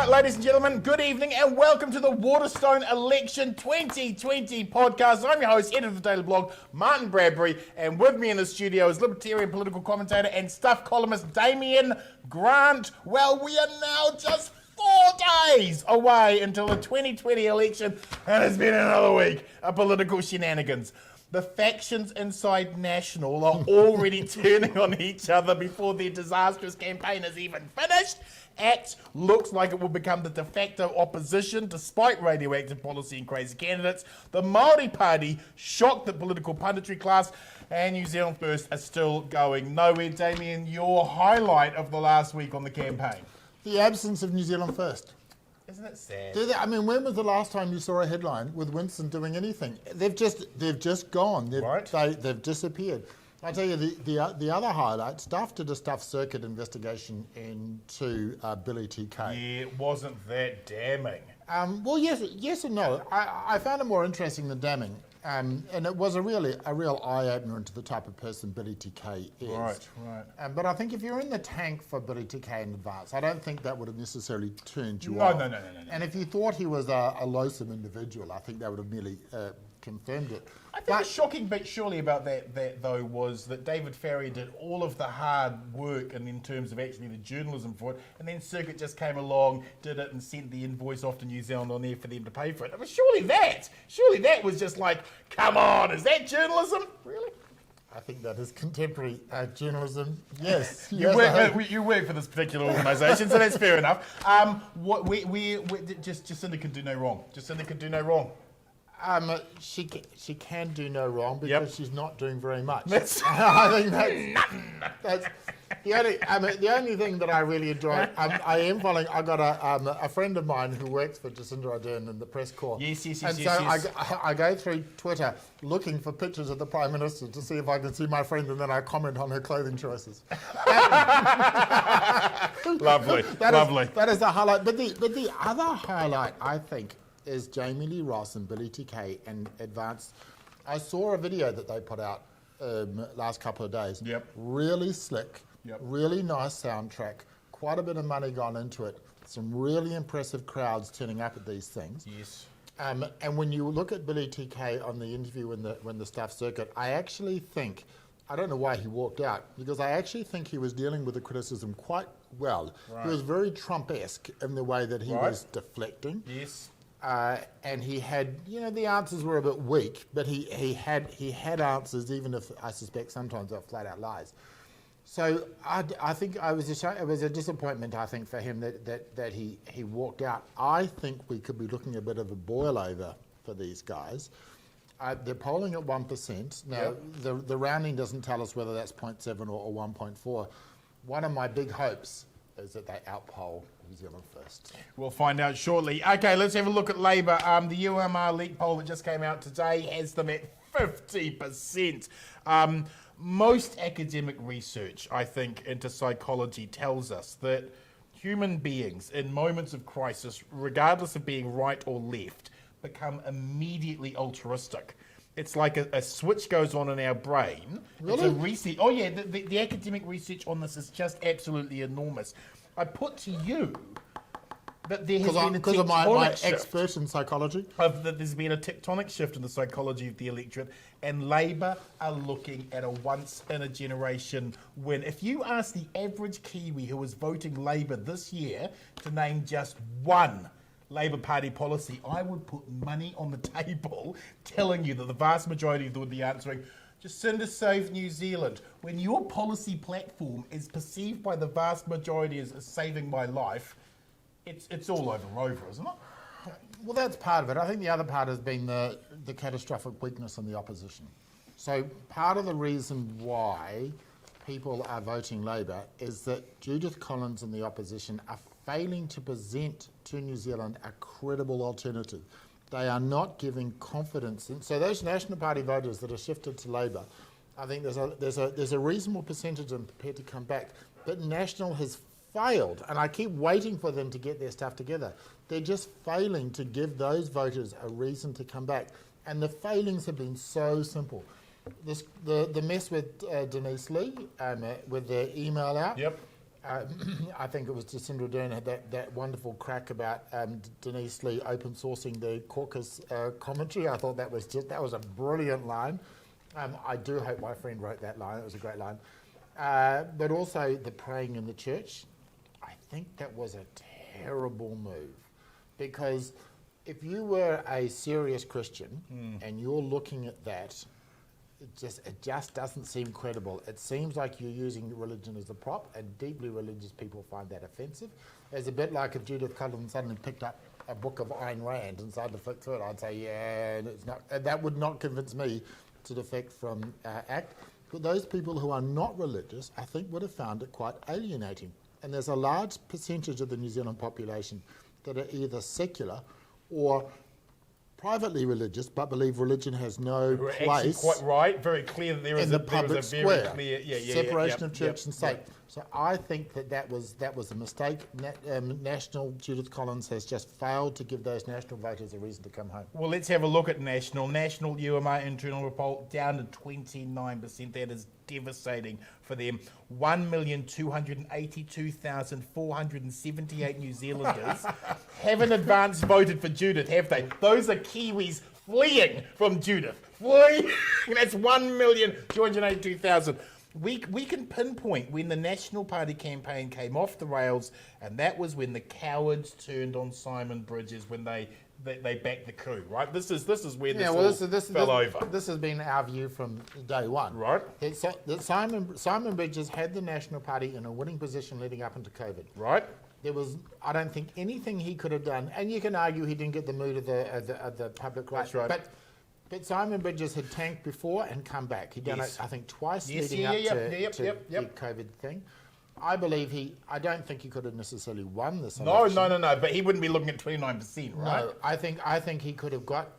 ladies and gentlemen, good evening and welcome to the Waterstone Election 2020 podcast. I'm your host, editor of the Daily Blog, Martyn Bradbury, and with me in the studio is libertarian political commentator and stuff columnist Damien Grant. Well, we are now just 4 days away until the 2020 election, and it's been another week of political shenanigans. The factions inside National are already turning on each other before their disastrous campaign is even finished. ACT looks like it will become the de facto opposition despite radioactive policy and crazy candidates. The Māori Party shocked the political punditry class, and New Zealand First are still going nowhere. Damien, your highlight of the last week on the campaign? The absence of New Zealand First. Isn't it sad? I mean, when was the last time you saw a headline with Winston doing anything? They've just gone. They've disappeared. I tell you, the other highlight, Stuff did a Stuff Circuit investigation into Billy TK. Yeah, it wasn't that damning. Well, yes and no. I found it more interesting than damning. And it was a real eye-opener into the type of person Billy TK is. Right. But I think if you're in the tank for Billy TK in advance, I don't think that would have necessarily turned you No. off. No. And if you thought he was a loathsome individual, I think that would have merely confirmed it. I think the shocking bit surely about that though was that David Farrier did all of the hard work and in terms of actually the journalism for it, and then Circuit just came along, did it, and sent the invoice off to New Zealand on there for them to pay for it. I mean, surely that was just like, come on, is that journalism? Really? I think that is contemporary journalism. Yes. You work for this particular organisation, so that's fair enough. Jacinda can do no wrong. Jacinda can do no wrong. She can do no wrong because she's not doing very much. I think that's the only thing that I really enjoy. I am following. I got a friend of mine who works for Jacinda Ardern in the press corps. Yes. I go through Twitter looking for pictures of the Prime Minister to see if I can see my friend, and then I comment on her clothing choices. Lovely. That is the highlight. But the other highlight, I think, is Jamie Lee Ross and Billy TK and Advanced. I saw a video that they put out last couple of days. Yep. Really slick, really nice soundtrack, quite a bit of money gone into it, some really impressive crowds turning up at these things. Yes. And when you look at Billy TK on the interview when the Stuff Circuit, I actually think, I don't know why he walked out, because I actually think he was dealing with the criticism quite well. Right. He was very Trump-esque in the way that he was deflecting. Yes. And he had, the answers were a bit weak, but he had answers, even if I suspect sometimes they're flat out lies. So I think it was a disappointment, I think, for him that he walked out. I think we could be looking a bit of a boil over for these guys. They're polling at 1%. Now, the rounding doesn't tell us whether that's 0.7 or 1.4. One of my big hopes is that they outpoll New Zealand First. We'll find out shortly. Okay, let's have a look at Labour. The UMR leak poll that just came out today has them at 50%. Most academic research, I think, into psychology tells us that human beings in moments of crisis, regardless of being right or left, become immediately altruistic. It's like a switch goes on in our brain. Really? It's a research. Oh yeah, the academic research on this is just absolutely enormous. I put to you that there has been a because of my shift. expert in psychology. That there's been a tectonic shift in the psychology of the electorate, and Labour are looking at a once-in-a-generation win. If you ask the average Kiwi who is voting Labour this year to name just one Labour Party policy, I would put money on the table telling you that the vast majority of them would be answering, Jacinda saved New Zealand. When your policy platform is perceived by the vast majority as saving my life, it's all over, isn't it? Well, that's part of it. I think the other part has been the catastrophic weakness in the opposition. So part of the reason why people are voting Labour is that Judith Collins and the opposition are failing to present to New Zealand a credible alternative. They are not giving confidence. So those National Party voters that are shifted to Labour, I think there's a reasonable percentage of them prepared to come back. But National has failed, and I keep waiting for them to get their stuff together. They're just failing to give those voters a reason to come back. And the failings have been so simple. The mess with Denise Lee, with the email out. Yep. I think it was Jacinda Ardern had that wonderful crack about Denise Lee open sourcing the caucus commentary. I thought that was a brilliant line. I do hope my friend wrote that line. It was a great line. But also the praying in the church. I think that was a terrible move, because if you were a serious Christian and you're looking at that, it just doesn't seem credible. It seems like you're using religion as a prop, and deeply religious people find that offensive. It's a bit like if Judith Collins suddenly picked up a book of Ayn Rand and started to flick through it. I'd say, yeah, it's not. That would not convince me to defect from ACT. But those people who are not religious, I think, would have found it quite alienating. And there's a large percentage of the New Zealand population that are either secular or privately religious, but believe religion has no place. Actually, quite right. Very clear that there is a public square. Clear, separation of church and state. So I think that was a mistake. National, Judith Collins has just failed to give those national voters a reason to come home. Well, let's have a look at national. National UMR internal report down to 29%. That is devastating for them. 1,282,478 New Zealanders haven't advance voted for Judith, have they? Those are Kiwis fleeing from Judith. Fleeing! That's 1,282,000. We can pinpoint when the National Party campaign came off the rails, and that was when the cowards turned on Simon Bridges when they backed the coup, right? This is where this fell over. This has been our view from day one. Right. Simon Bridges had the National Party in a winning position leading up into COVID. Right. There was, I don't think, anything he could have done, and you can argue he didn't get the mood of the public right. That's right. But Simon Bridges had tanked before and come back. He'd done it, I think, twice leading up to the COVID thing. I don't think he could have necessarily won this election. No. But he wouldn't be looking at 29%, right? No, I think he could have got,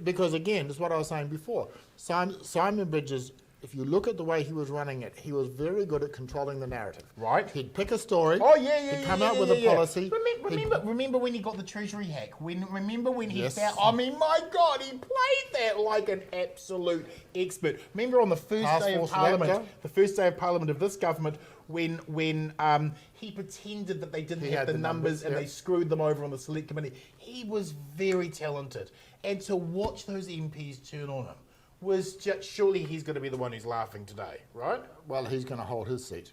because again, that's what I was saying before. Simon Bridges, if you look at the way he was running it, he was very good at controlling the narrative. Right. He'd pick a story. Oh, yeah. He'd come out with a policy. Remember when he got the Treasury hack? Remember when he found... I mean, my God, he played that like an absolute expert. Remember on the first day of Parliament of this government, when he pretended that they didn't have the numbers and they screwed them over on the select committee. He was very talented. And to watch those MPs turn on him was just, surely he's going to be the one who's laughing today, right? Well, he's going to hold his seat.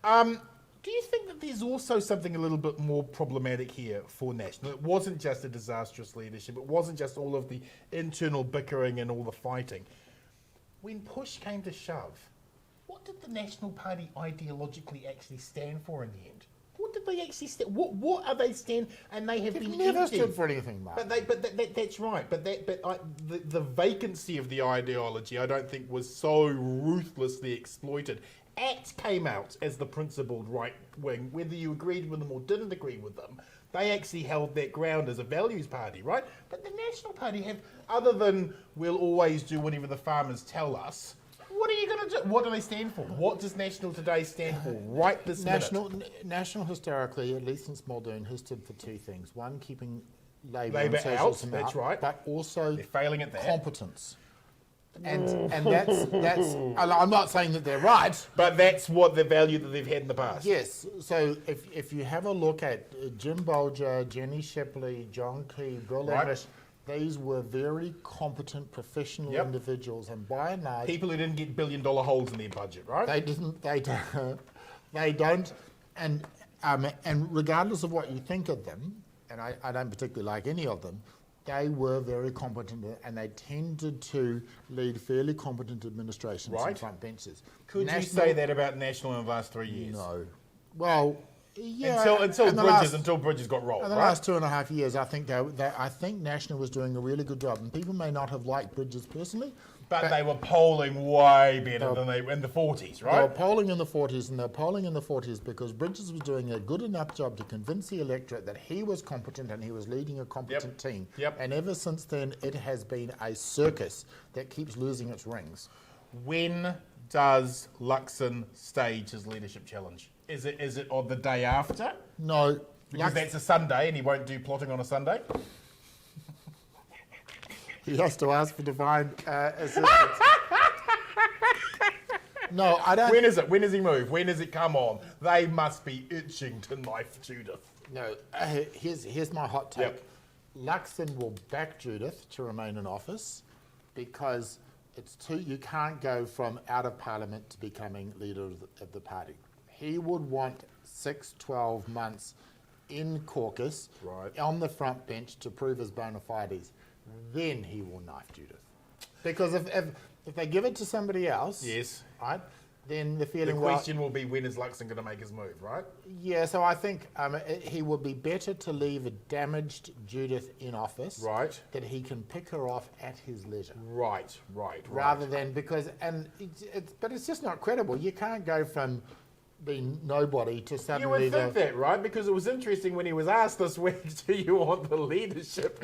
Do you think that there's also something a little bit more problematic here for National? It wasn't just a disastrous leadership. It wasn't just all of the internal bickering and all the fighting. When push came to shove, what did the National Party ideologically actually stand for in the end? What did they actually stand? What are they stand? And they have been never empty. stood for anything, Mark. That's right. The vacancy of the ideology, I don't think, was so ruthlessly exploited. ACT came out as the principled right wing, whether you agreed with them or didn't agree with them. They actually held that ground as a values party, right? But the National Party have, other than we'll always do whatever the farmers tell us. What are you going to do? What do they stand for? What does National today stand for right this minute? National historically, at least since Muldoon, has stood for two things. One, keeping Labour out, that's right. But also they're failing at that. Competence. And that's I'm not saying that they're right. But that's what the value that they've had in the past. Yes. So if you have a look at Jim Bolger, Jenny Shipley, John Key, Bill English, these were very competent professional individuals, and by and large, people who didn't get billion-dollar holes in their budget, right? They don't, and regardless of what you think of them, and I don't particularly like any of them, they were very competent, and they tended to lead fairly competent administrations and front benches. Could you say that about National in the last 3 years? No. Well. Yeah, until Bridges got rolled. In the last 2.5 years, I think National was doing a really good job, and people may not have liked Bridges personally, but they were polling way better than they were in the 40s, right? They were polling in the 40s, and they were polling in the 40s because Bridges was doing a good enough job to convince the electorate that he was competent and he was leading a competent team. And ever since then, it has been a circus that keeps losing its rings. When does Luxon stage his leadership challenge? Is it on the day after? No. Because that's a Sunday and he won't do plotting on a Sunday? He has to ask for divine assistance. No, I don't. When is it? When does he move? When does it come on? They must be itching to knife Judith. No, here's my hot take. Yep. Luxon will back Judith to remain in office because you can't go from out of Parliament to becoming leader of the party. He would want 6-12 months in caucus, Right. on the front bench to prove his bona fides. Then he will knife Judith. Because if they give it to somebody else, Yes. right, then the The feeling question will be, when is Luxon going to make his move, right? yeah, so I think he would be better to leave a damaged Judith in office, Right. that he can pick her off at his leisure, Right. rather than but it's just not credible. You can't go from being nobody to You suddenly would think that, right? Because it was interesting when he was asked this week, do you want the leadership?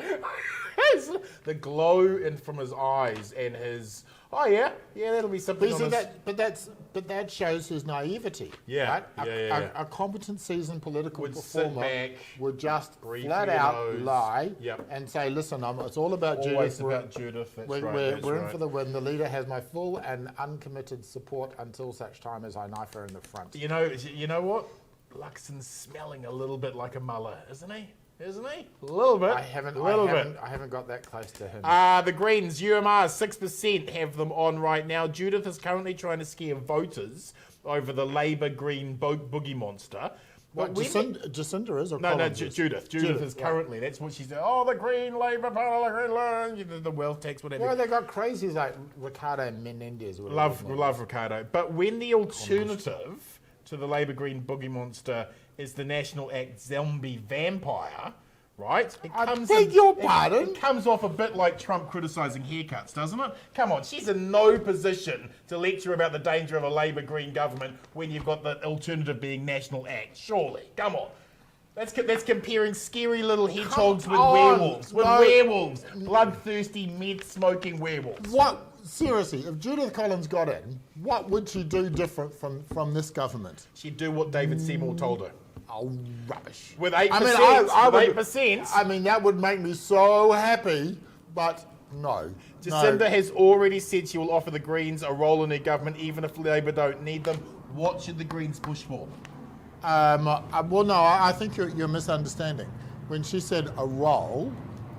The glow from his eyes and his, oh yeah, that'll be something. But, you see but that shows his naivety. Yeah, right? A competent, seasoned political Would sit performer back, would just breathe flat through your out nose. lie Yep. and say, "Listen, it's all about Always Judith. about Judith. That's right. We're that's in right. for the win. The leader has my full and uncommitted support until such time as I knife her in the front." You know what? Luxon's smelling a little bit like a mullah, isn't he? Isn't he? A little bit. I haven't got that close to him. The Greens, UMR, 6% have them on right now. Judith is currently trying to scare voters over the Labour Green boogie monster. What, Jacinda is? Or No, Collins is? Judith. Judith is currently. That's what she said. Oh, the Green Labour Party, the wealth tax, whatever. Well, they got crazies like Ricardo Menendez. or whatever his name Love is. Ricardo. But when the alternative to the Labour Green boogie monster is the National Act zombie vampire, right? I beg your pardon? It comes off a bit like Trump criticising haircuts, doesn't it? Come on, she's in no position to lecture about the danger of a Labour Green government when you've got the alternative being National Act. Surely, come on. That's comparing scary little hedgehogs with werewolves. Werewolves. Bloodthirsty, meth-smoking werewolves. What? Seriously, if Judith Collins got in, what would she do different from this government? She'd do what David Seymour told her. Oh, rubbish. With 8%. I with would, 8%. I mean, that would make me so happy, but no. Jacinda has already said she will offer the Greens a role in her government, even if Labour don't need them. What should the Greens push for? Well, no, I think you're misunderstanding. When she said a role,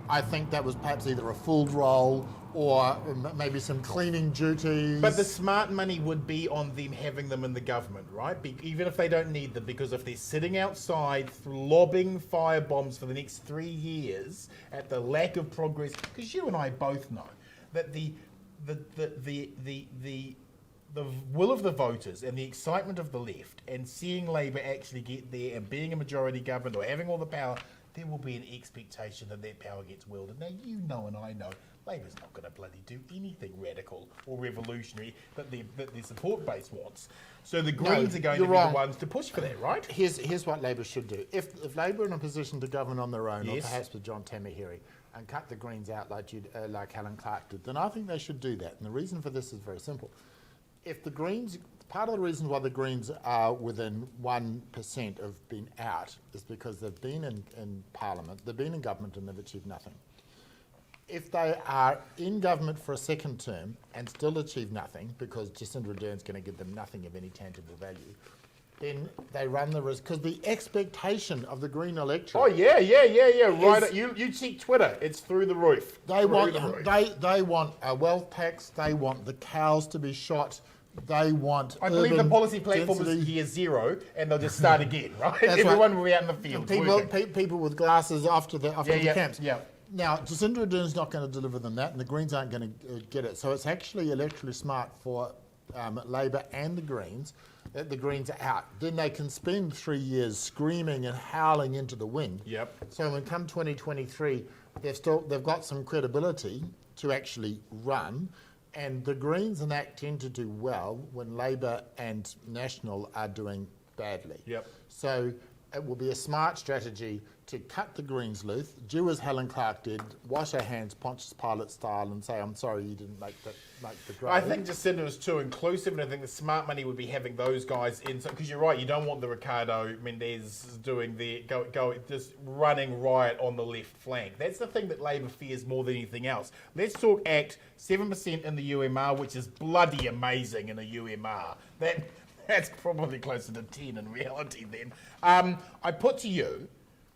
I think that was perhaps either a full role or maybe some cleaning duties. But the smart money would be on them having them in the government, right? Even if they don't need them, because if they're sitting outside lobbing fire bombs for the next 3 years at the lack of progress, because you and I both know that the will of the voters and the excitement of the left and seeing Labour actually get there and being a majority government or having all the power, there will be an expectation that that power gets wielded. Now, you know and I know Labour's not going to bloody do anything radical or revolutionary that their support base wants. So the Greens are going to be the ones to push for that, right? Here's what Labour should do. If Labour are in a position to govern on their own, or Yes. perhaps with John Tamahiri, and cut the Greens out like Helen Clark did, then I think they should do that. And the reason for this is very simple. If the Greens, part of the reason why the Greens are within 1% of being out is because they've been in Parliament, they've been in government and they've achieved nothing. If they are in government for a second term and still achieve nothing, because Jacinda Ardern's going to give them nothing of any tangible value, then they run the risk, because the expectation of the Green electorate... Oh, yeah. Right. You check Twitter. It's through the roof. They want a wealth tax. They want the cows to be shot. They want. I believe the urban policy platform density. is year zero, and they'll just start again, right? That's Everyone right. will be out in the field. People with glasses after the camps. Yeah. Now, Jacinda Ardern's not going to deliver them that, and the Greens aren't going to get it. So it's actually electorally smart for Labor and the Greens that the Greens are out. Then they can spend 3 years screaming and howling into the wind. Yep. So when come 2023, they've got some credibility to actually run. And the Greens and that tend to do well when Labor and National are doing badly. Yep. So it will be a smart strategy to cut the Greens loose, do as Helen Clark did, wash her hands Pontius Pilate style and say, I'm sorry you didn't make the grade. I think Jacinda is too inclusive, and I think the smart money would be having those guys in. Because you're right, you don't want the Ricardo Mendes doing just running riot on the left flank. That's the thing that Labor fears more than anything else. Let's talk ACT, 7% in the UMR, which is bloody amazing in a UMR. That's probably closer to 10 in reality then. I put to you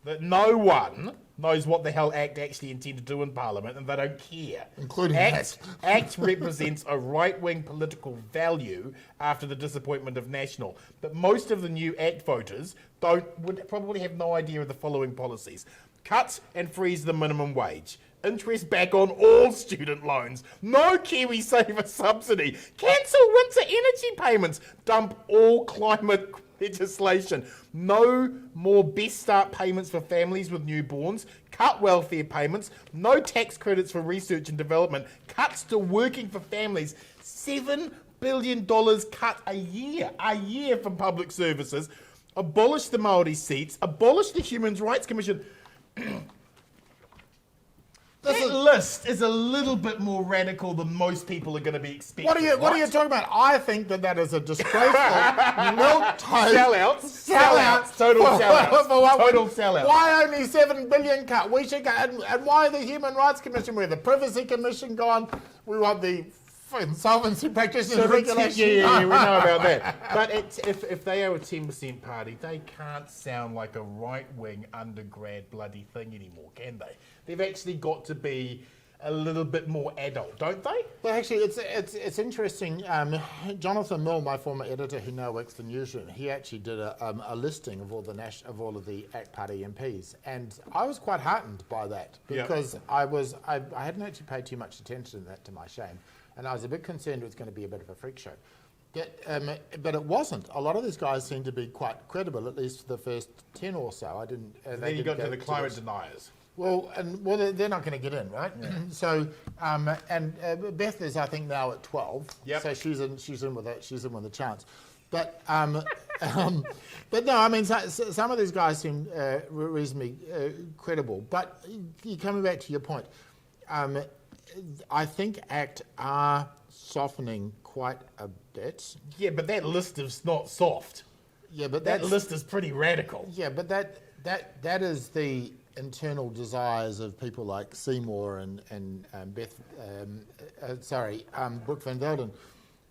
that no one knows what the hell ACT actually intend to do in Parliament, and they don't care. Including ACT represents a right-wing political value after the disappointment of National. But most of the new ACT voters would probably have no idea of the following policies. Cut and freeze the minimum wage. Interest back on all student loans. No KiwiSaver subsidy. Cancel winter energy payments. Dump all climate legislation. No more Best Start payments for families with newborns. Cut welfare payments. No tax credits for research and development. Cuts to working for families. $7 billion cut a year from public services. Abolish the Māori seats. Abolish the Human Rights Commission. That list is a little bit more radical than most people are going to be expecting. What are you talking about? I think that is a disgraceful milk-toast sellouts, total sellouts. Why only 7 billion cut? We should go, and why the Human Rights Commission? We're the Privacy Commission gone. We want the insolvency practitioners regulation. Yeah, we know about that. But if they are a 10% party, they can't sound like a right-wing undergrad bloody thing anymore, can they? They've actually got to be a little bit more adult, don't they? Well, actually, it's interesting. Jonathan Mill, my former editor who now works for Newsroom, he actually did a listing of all of the ACT Party MPs, and I was quite heartened by that because I hadn't actually paid too much attention to that, to my shame, and I was a bit concerned it was going to be a bit of a freak show. But it wasn't. A lot of these guys seemed to be quite credible, at least for the first 10 or so. Then you got to the climate deniers. Well, they're not going to get in, right? Yeah. So, Beth is, I think, now at 12. Yep. So she's in with a chance. But but no, I mean, some of these guys seem reasonably credible. But coming back to your point, I think ACT are softening quite a bit. Yeah, but that list is not soft. Yeah, but that list is pretty radical. Yeah, but that is the internal desires of people like Seymour and Brooke Van Velden.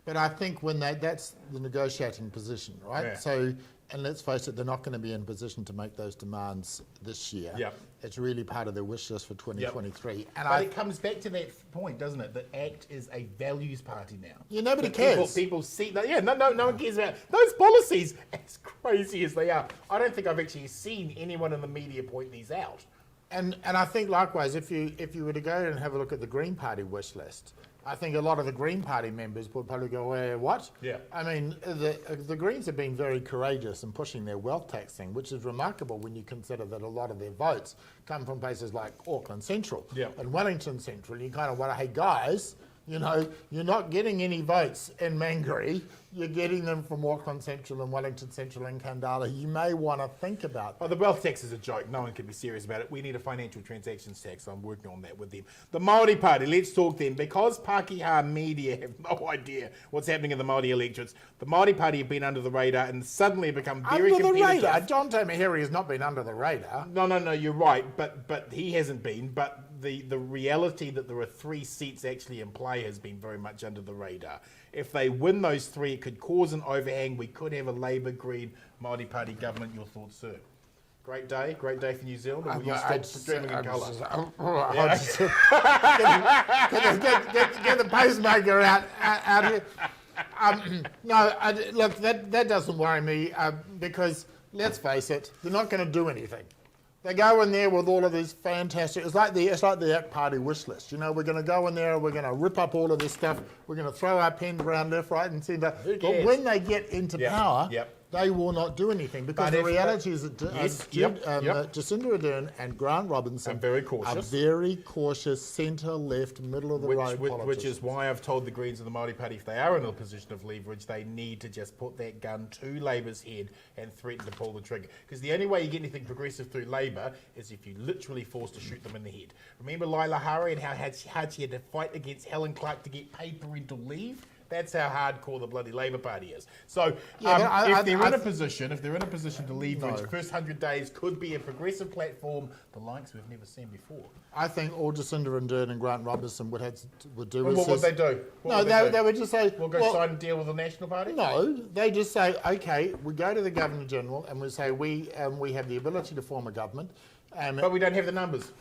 But I think when that's the negotiating position, right? Yeah. So, and let's face it, they're not going to be in a position to make those demands this year. Yep. It's really part of their wish list for 2023. Yep. But it comes back to that point, doesn't it? That ACT is a values party now. Yeah, nobody cares. People see that. Yeah, no one cares about those policies. As crazy as they are, I don't think I've actually seen anyone in the media point these out. And I think likewise, if you were to go and have a look at the Green Party wish list, I think a lot of the Green Party members would probably go, what? Yeah. I mean, the Greens have been very courageous in pushing their wealth tax thing, which is remarkable when you consider that a lot of their votes come from places like Auckland Central and Wellington Central. You kind of wonder, hey guys, you know, you're not getting any votes in Mangere. You're getting them from Auckland Central and Wellington Central and Kandala. You may want to think about that. Oh, the wealth tax is a joke. No one can be serious about it. We need a financial transactions tax. I'm working on that with them. The Māori Party, let's talk then. Because Pākehā media have no idea what's happening in the Māori electorates, the Māori Party have been under the radar and suddenly become very competitive. Under the radar? John Tamahiri has not been under the radar. No, you're right. But he hasn't been. But the reality that there are 3 seats actually in play has been very much under the radar. If they win those 3, it could cause an overhang. We could have a Labour, Green, Māori Party government. Your thoughts, sir? Great day for New Zealand. Or will you stop dreaming in colour? Get the pacemaker out here. Look, that doesn't worry me because let's face it, they're not going to do anything. They go in there with all of these fantastic. It's like the ACT Party wish list. You know, we're going to go in there. We're going to rip up all of this stuff. we're going to throw our pens around left, right and centre. Who But cares? when they get into power, Yep. they will not do anything because But the reality is that Jacinda Ardern and Grant Robinson are very cautious. are very cautious, centre-left, middle-of-the-road politicians. Which is why I've told the Greens and the Māori Party, if they are in a position of leverage, they need to just put that gun to Labour's head and threaten to pull the trigger. Because the only way you get anything progressive through Labour is if you literally force to shoot them in the head. Remember Lila Hari and how hard she had to fight against Helen Clark to get paid parental leave? That's how hardcore the bloody Labour Party is. So if they're in a position to leverage, first 100 days could be a progressive platform, the likes we've never seen before. I think all Jacinda Ardern and Grant Robinson would do Well, what would they do? They would just say, We'll go sign a deal with the National Party? No, they just say, okay, we go to the Governor General and we say we have the ability to form a government. But we don't have the numbers.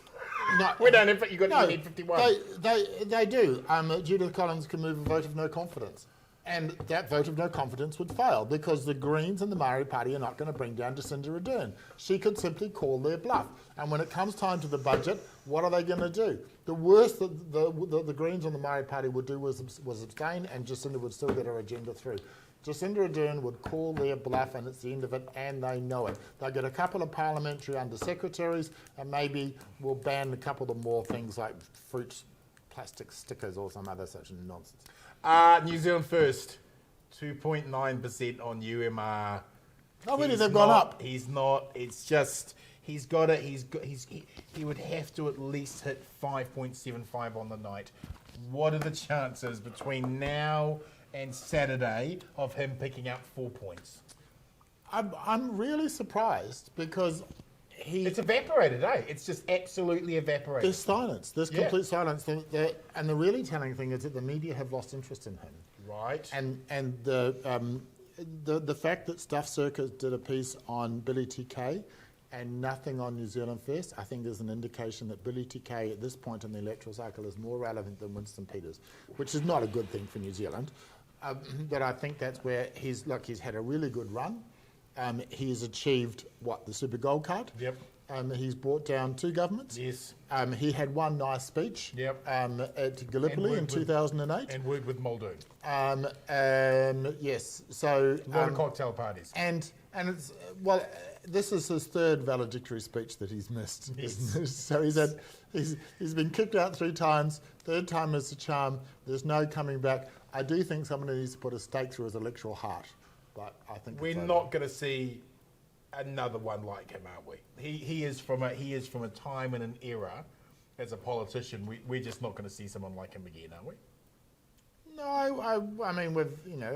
No, we don't have. You need 51. They do. Judith Collins can move a vote of no confidence, and that vote of no confidence would fail because the Greens and the Māori Party are not going to bring down Jacinda Ardern. She could simply call their bluff. And when it comes time to the budget, what are they going to do? The worst that the Greens and the Māori Party would do was abstain, and Jacinda would still get her agenda through. Jacinda Ardern would call their bluff, and it's the end of it, and they know it. They'll get a couple of parliamentary under-secretaries, and maybe we'll ban a couple of more things like fruit plastic stickers or some other such nonsense. New Zealand First, 2.9% on UMR. Oh, really? They've gone up? He's not. It's just he would have to at least hit 5.75 on the night. What are the chances between now and Saturday of him picking up 4 points? I'm really surprised because it's evaporated, eh? It's just absolutely evaporated. There's silence. There's complete silence. And the really telling thing is that the media have lost interest in him. Right. And the fact that Stuff Circus did a piece on Billy TK and nothing on New Zealand First, I think is an indication that Billy TK at this point in the electoral cycle is more relevant than Winston Peters, which is not a good thing for New Zealand. But I think that's where he's had a really good run. He's achieved, the Super Gold Card? Yep. He's brought down 2 governments. Yes. He had one nice speech. Yep. At Gallipoli in 2008. And worked with Muldoon. Yes. So a lot of cocktail parties. And it's this is his 3rd valedictory speech that he's missed. Yes. So he's been kicked out 3 times. 3rd time is the charm. There's no coming back. I do think somebody needs to put a stake through his electoral heart, but I think we're not going to see another one like him, are we? He is from a time and an era as a politician. We're just not going to see someone like him again, are we? No, I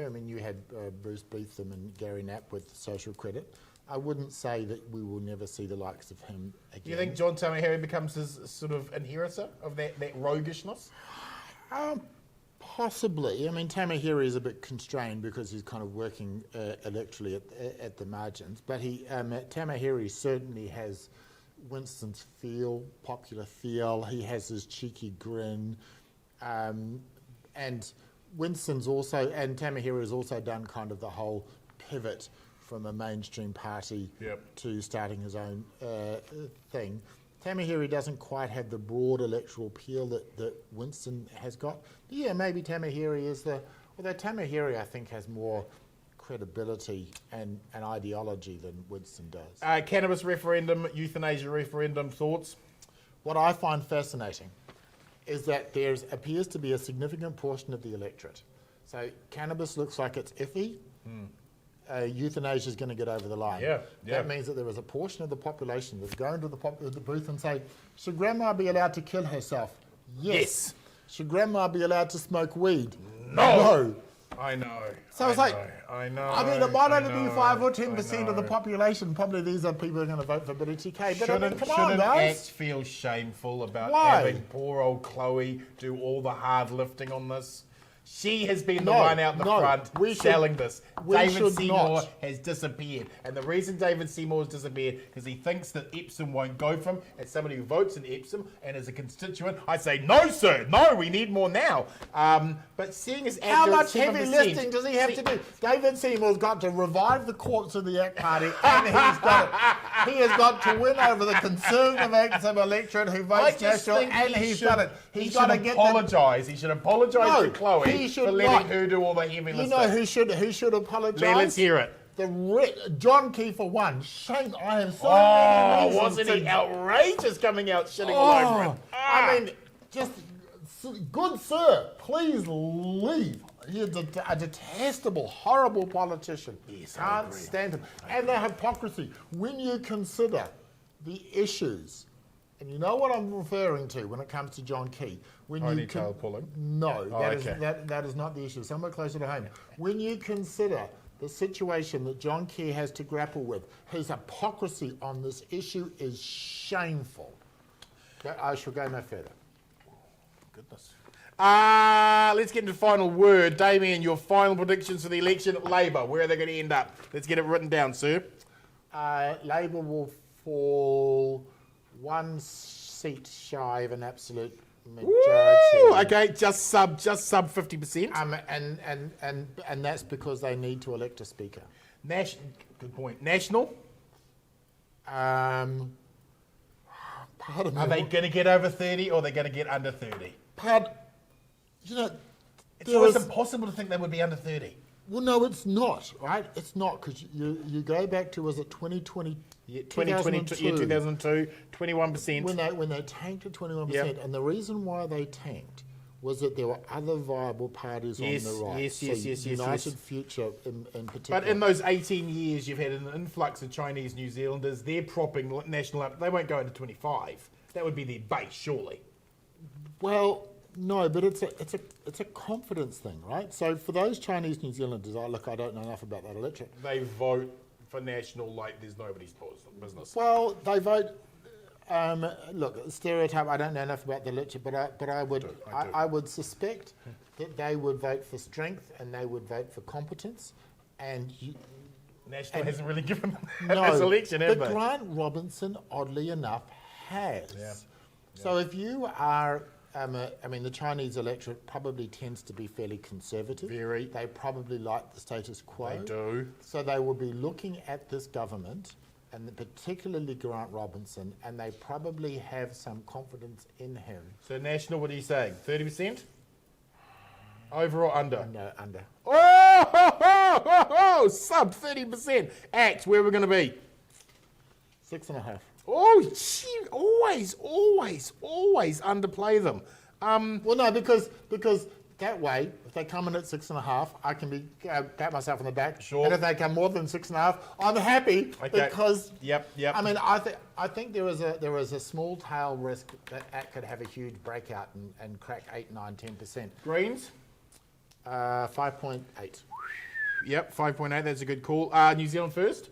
mean, you had Bruce Beetham and Gary Knapp with social credit. I wouldn't say that we will never see the likes of him again. Do you think John Tamahiri becomes his sort of inheritor of that roguishness? Possibly. I mean, Tamahiri is a bit constrained because he's kind of working electorally at the margins. But Tamahiri certainly has Winston's popular feel. He has his cheeky grin. And Tamahiri has also done kind of the whole pivot from a mainstream party to starting his own thing. Tamahiri doesn't quite have the broad electoral appeal that Winston has got. Yeah, maybe Tamahiri is although Tamahiri I think has more credibility and ideology than Winston does. Cannabis referendum, euthanasia referendum, thoughts? What I find fascinating is that there appears to be a significant portion of the electorate. So cannabis looks like it's iffy. Euthanasia is going to get over the line. Yeah. That means that there is a portion of the population that's going to the booth and say, should grandma be allowed to kill herself? Yes. Should grandma be allowed to smoke weed? No. I know. So it's I know. I mean, it might only be 5 or 10% of the population. Probably these are people who are going to vote for Billy TK. But shouldn't Act feel shameful about having poor old Chloe do all the hard lifting on this? She has been the one out the front selling this. David Seymour has disappeared. And the reason David Seymour has disappeared because he thinks that Epsom won't go for him. As somebody who votes in Epsom and as a constituent, I say, no, sir, no, we need more now. But seeing as how much heavy lifting does he have to do? David Seymour's got to revive the courts of the ACT Party and he's got He has got to win over the conservative active electorate who votes national, and he's done it. He should apologise. He should apologise to Chloe for letting her do all the heavy lifting. You know who should apologise? Let's hear it. John Key for one. Shame. I have so many reasons. Wasn't he outrageous coming out shitting all over it? I mean, just good sir, please leave. He's a detestable, horrible politician. Yes, Can't stand him. And the hypocrisy. When you consider the issues, and you know what I'm referring to when it comes to John Key. Tail pulling? No, that is not the issue. Somewhere closer to home. When you consider the situation that John Key has to grapple with, his hypocrisy on this issue is shameful. I shall go no further. Goodness. Let's get into the final word. Damien, your final predictions for the election at Labour. Where are they going to end up? Let's get it written down, sir. Labour will fall one seat shy of an absolute majority. Woo! Okay, just sub 50%. And that's because they need to elect a speaker. Good point. National? Pardon me. Are they going to get over 30 or are they going to get under 30? You know, it's always impossible to think they would be under 30. Well, no, it's not, right? It's not, because you go back to, was it 2020? Yeah, 2002, 21%. When they tanked at 21%, Yep. and the reason why they tanked was that there were other viable parties on the right. Yes. United Future in particular. But in those 18 years, you've had an influx of Chinese New Zealanders. They're propping National up. They won't go into 25. That would be their base, surely. Well, no, but it's a confidence thing, right? So for those Chinese New Zealanders, I don't know enough about that electorate. They vote for National like there's nobody's business. Well, they vote. Look, stereotype. I don't know enough about the electorate, but I would suspect that they would vote for strength and they would vote for competence, and National hasn't really given them this election, have they? But Grant Robinson, oddly enough, has. Yeah. So if you are, the Chinese electorate probably tends to be fairly conservative. Very. They probably like the status quo. They do. So they will be looking at this government, and particularly Grant Robinson, and they probably have some confidence in him. So National, what are you saying? 30%? Over or under? No, under. Sub 30%. Act, where are we going to be? 6.5. Oh, gee, always underplay them. Well, no, because that way, if they come in at 6.5, I can pat myself on the back. Sure. And if they come more than 6.5, I'm happy. Okay. Because Yep. I mean, I think there is a small tail risk that could have a huge breakout and crack 8, 9, 10%. Greens? 5.8. Yep, 5.8. That's a good call. New Zealand first?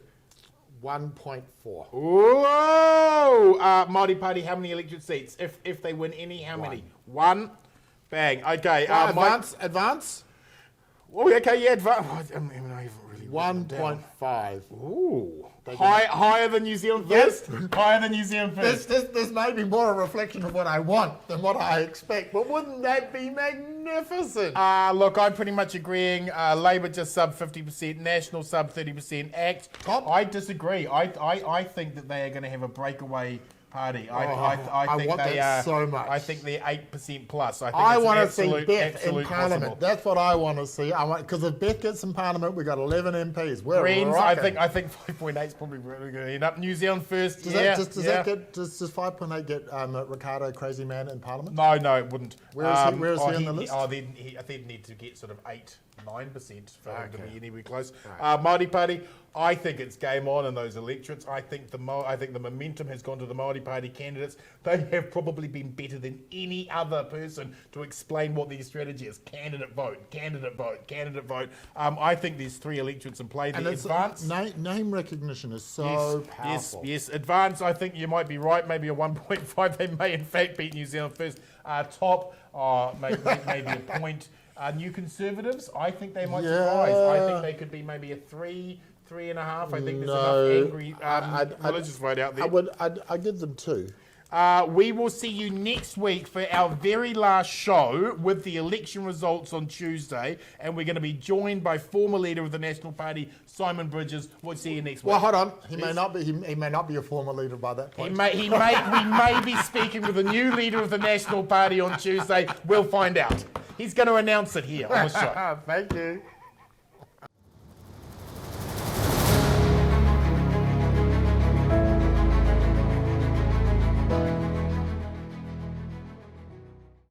1.4. Whoa! Māori Party, how many electorate seats? If they win any, how many? One. Bang. Okay. Advance. Oh, okay. Yeah. Advance. I mean, I haven't really. 1.5. Ooh. Higher than New Zealand first. Higher than New Zealand first. This may be more a reflection of what I want than what I expect, but wouldn't that be magnificent? Look, I'm pretty much agreeing. Labour just sub 50%, National sub 30%. Act. Top. I disagree. I think that they are going to have a breakaway party. I think want they that are so much. I think they're 8% plus. I want to see Beth in Parliament. Possible. That's what I want to see. Because if Beth gets in Parliament, we've got 11 MPs. We're Greens, rocking. I think 5.8 is probably really going to end up. New Zealand first. Does 5.8 get Ricardo Crazy Man in Parliament? No, it wouldn't. Where is he on the list? I think he'd need to get sort of 8-9% for him to be anywhere close. Right. Māori Party, I think it's game on in those electorates. I think the momentum has gone to the Māori Party candidates. They have probably been better than any other person to explain what their strategy is. Candidate vote. I think there's 3 electorates in play. The Advance. Name recognition is so powerful. Yes. Advance, I think you might be right. Maybe a 1.5. They may in fact beat New Zealand first. Top, maybe a point. New Conservatives, I think they might surprise. I think they could be maybe a 3.5. I think there's enough angry religious vote out there. I'd give them 2. We will see you next week for our very last show with the election results on Tuesday, and we're going to be joined by former leader of the National Party, Simon Bridges. We'll see you next week. Well, hold on. He may not be a former leader by that point. We may be speaking with a new leader of the National Party on Tuesday. We'll find out. He's going to announce it here on the show. Thank you.